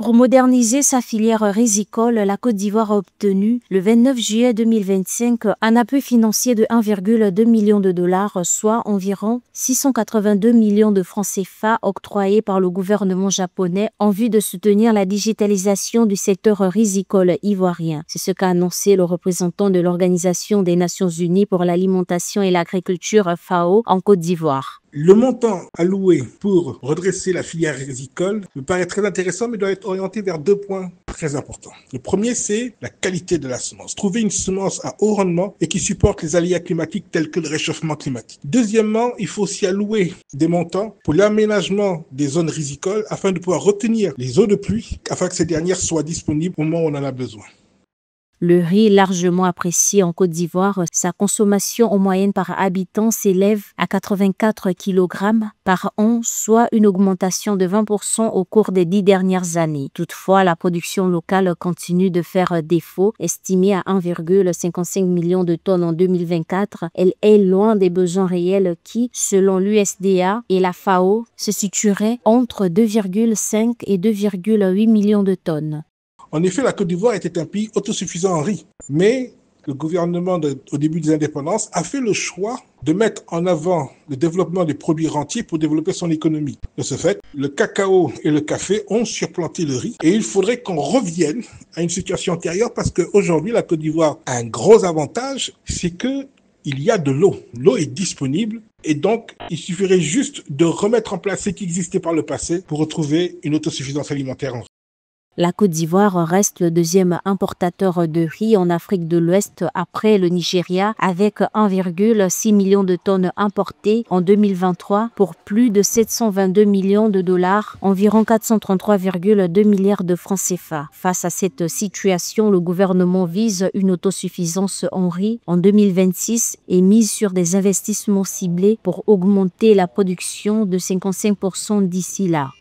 Pour moderniser sa filière rizicole, la Côte d'Ivoire a obtenu le 29 juillet 2025 un appui financier de 1,2 million de dollars, soit environ 682 millions de francs CFA octroyés par le gouvernement japonais en vue de soutenir la digitalisation du secteur rizicole ivoirien. C'est ce qu'a annoncé le représentant de l'Organisation des Nations Unies pour l'alimentation et l'agriculture FAO en Côte d'Ivoire. Le montant alloué pour redresser la filière rizicole me paraît très intéressant, mais doit être orienté vers 2 points très importants. Le premier, c'est la qualité de la semence. Trouver une semence à haut rendement et qui supporte les aléas climatiques tels que le réchauffement climatique. Deuxièmement, il faut aussi allouer des montants pour l'aménagement des zones rizicoles afin de pouvoir retenir les eaux de pluie afin que ces dernières soient disponibles au moment où on en a besoin. Le riz, largement apprécié en Côte d'Ivoire, sa consommation en moyenne par habitant s'élève à 84 kg par an, soit une augmentation de 20% au cours des 10 dernières années. Toutefois, la production locale continue de faire défaut. Estimée à 1,55 million de tonnes en 2024, elle est loin des besoins réels qui, selon l'USDA et la FAO, se situeraient entre 2,5 et 2,8 millions de tonnes. En effet, la Côte d'Ivoire était un pays autosuffisant en riz, mais le gouvernement, au début des indépendances, a fait le choix de mettre en avant le développement des produits rentiers pour développer son économie. De ce fait, le cacao et le café ont supplanté le riz et il faudrait qu'on revienne à une situation antérieure parce qu'aujourd'hui, la Côte d'Ivoire a un gros avantage, c'est que il y a de l'eau. L'eau est disponible et donc il suffirait juste de remettre en place ce qui existait par le passé pour retrouver une autosuffisance alimentaire en riz. La Côte d'Ivoire reste le deuxième importateur de riz en Afrique de l'Ouest après le Nigeria avec 1,6 million de tonnes importées en 2023 pour plus de 722 millions de dollars, environ 433,2 milliards de francs CFA. Face à cette situation, le gouvernement vise une autosuffisance en riz en 2026 et mise sur des investissements ciblés pour augmenter la production de 55% d'ici là.